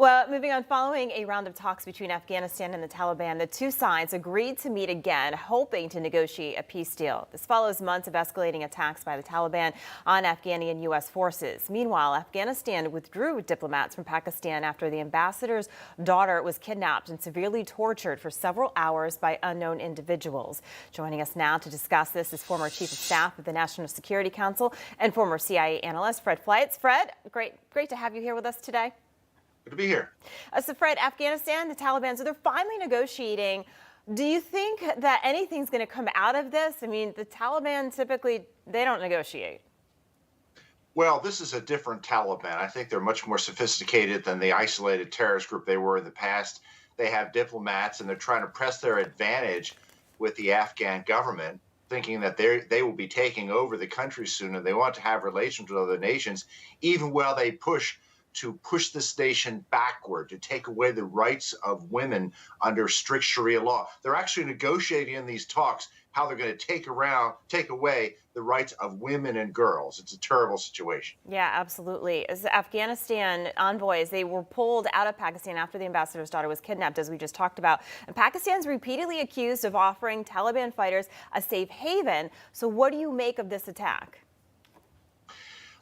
Well, moving on, following a round of talks between Afghanistan and the Taliban, the two sides agreed to meet again, hoping to negotiate a peace deal. This follows months of escalating attacks by the Taliban on Afghani and U.S. forces. Meanwhile, Afghanistan withdrew diplomats from Pakistan after the ambassador's daughter was kidnapped and severely tortured for several hours by unknown individuals. Joining us now to discuss this is former Chief of Staff of the National Security Council and former CIA analyst Fred Fleitz. Fred, great to have you here with us today. Good to be here. So, Fred, Afghanistan, the Taliban, so they're finally negotiating. Do you think that anything's going to come out of this? I mean, the Taliban typically, they don't negotiate. Well, this is a different Taliban. I think they're much more sophisticated than the isolated terrorist group they were in the past. They have diplomats, and they're trying to press their advantage with the Afghan government, thinking that they will be taking over the country soon, and they want to have relations with other nations, even while they push this nation backward, to take away the rights of women under strict Sharia law. They're actually negotiating in these talks how they're going to take away the rights of women and girls. It's a terrible situation. Yeah, absolutely. As the Afghanistan envoys, they were pulled out of Pakistan after the ambassador's daughter was kidnapped, as we just talked about. And Pakistan's repeatedly accused of offering Taliban fighters a safe haven. So what do you make of this attack?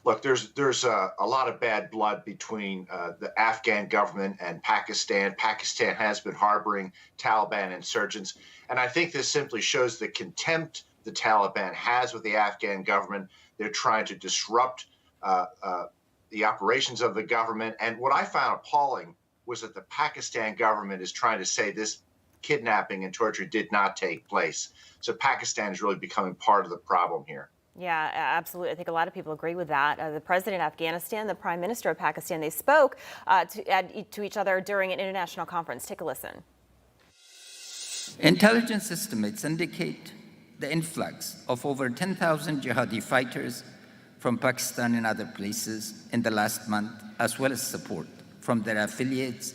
Look, there's a lot of bad blood between the Afghan government and Pakistan. Pakistan has been harboring Taliban insurgents. And I think this simply shows the contempt the Taliban has with the Afghan government. They're trying to disrupt the operations of the government. And what I found appalling was that the Pakistan government is trying to say this kidnapping and torture did not take place. So Pakistan is really becoming part of the problem here. Yeah, absolutely. I think a lot of people agree with that. The president of Afghanistan, the prime minister of Pakistan, they spoke to each other during an international conference. Take a listen. Intelligence estimates indicate the influx of over 10,000 jihadi fighters from Pakistan and other places in the last month, as well as support from their affiliates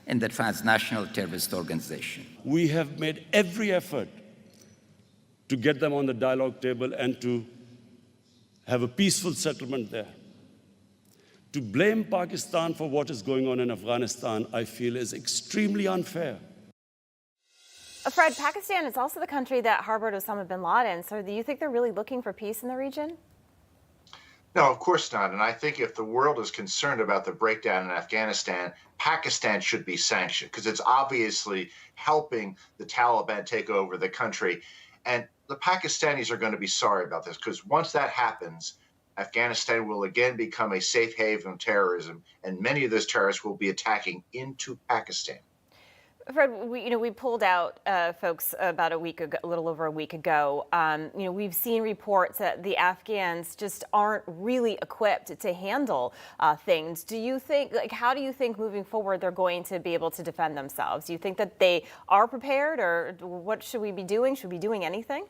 in the transnational terrorist organization. We have made every effort to get them on the dialogue table and to have a peaceful settlement there. To blame Pakistan for what is going on in Afghanistan, I feel, is extremely unfair. Fred, Pakistan is also the country that harbored Osama bin Laden. So do you think they're really looking for peace in the region? No, of course not. And I think if the world is concerned about the breakdown in Afghanistan, Pakistan should be sanctioned because it's obviously helping the Taliban take over the country. And the Pakistanis are going to be sorry about this because once that happens, Afghanistan will again become a safe haven of terrorism, and many of those terrorists will be attacking into Pakistan. Fred, we pulled out folks about a week ago, a little over a week ago. We've seen reports that the Afghans just aren't really equipped to handle things. Do you think, how do you think moving forward they're going to be able to defend themselves? Do you think that they are prepared, or what should we be doing? Should we be doing anything?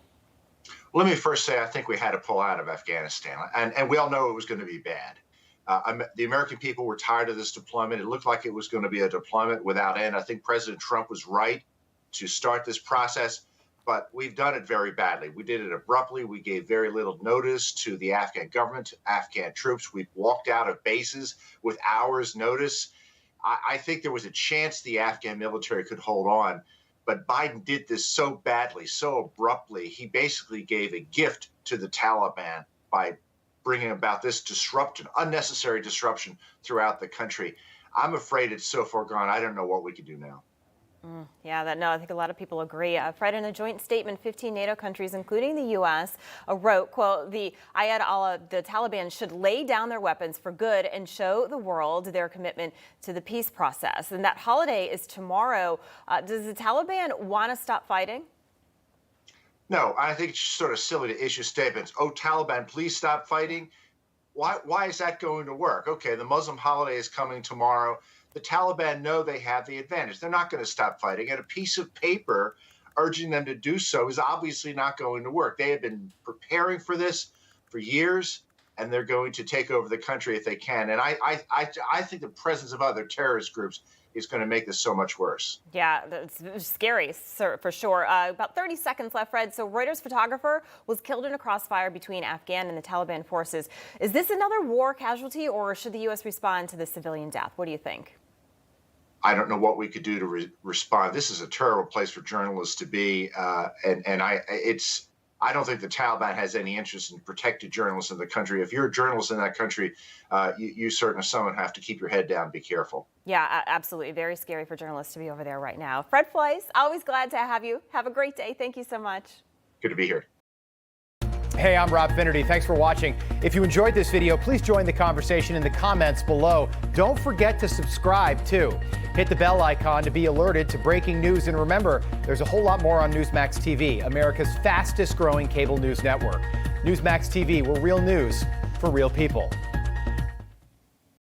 Let me first say I think we had to pull out of Afghanistan, and we all know it was going to be bad. The American people were tired of this deployment. It looked like it was going to be a deployment without end. I think President Trump was right to start this process, but we've done it very badly. We did it abruptly. We gave very little notice to the Afghan government, to Afghan troops. We walked out of bases with hours' notice. I think there was a chance the Afghan military could hold on, but Biden did this so badly, so abruptly. He basically gave a gift to the Taliban by bringing about this disruption, unnecessary disruption throughout the country. I'm afraid it's so far gone. I don't know what we can do now. I think a lot of people agree. Fred, in a joint statement, 15 NATO countries, including the U.S., wrote, quote, the Taliban should lay down their weapons for good and show the world their commitment to the peace process. And that holiday is tomorrow. Does the Taliban want to stop fighting? No, I think it's sort of silly to issue statements. Oh, Taliban, please stop fighting. Why is that going to work? Okay, the Muslim holiday is coming tomorrow. The Taliban know they have the advantage. They're not going to stop fighting. And a piece of paper urging them to do so is obviously not going to work. They have been preparing for this for years, and they're going to take over the country if they can. And I think the presence of other terrorist groups is going to make this so much worse. Yeah, it's scary, sir, for sure. About 30 seconds left, Fred. So Reuters photographer was killed in a crossfire between Afghan and the Taliban forces. Is this another war casualty, or should the U.S. respond to the civilian death? What do you think? I don't know what we could do to respond. This is a terrible place for journalists to be, and I don't think the Taliban has any interest in protecting journalists in the country. If you're a journalist in that country, you certainly someone have to keep your head down and be careful. Yeah, absolutely. Very scary for journalists to be over there right now. Fred Fleiss, always glad to have you. Have a great day. Thank you so much. Good to be here. Hey, I'm Rob Finnerty. Thanks for watching. If you enjoyed this video, please join the conversation in the comments below. Don't forget to subscribe, too. Hit the bell icon to be alerted to breaking news. And remember, there's a whole lot more on Newsmax TV, America's fastest growing cable news network. Newsmax TV, where real news for real people.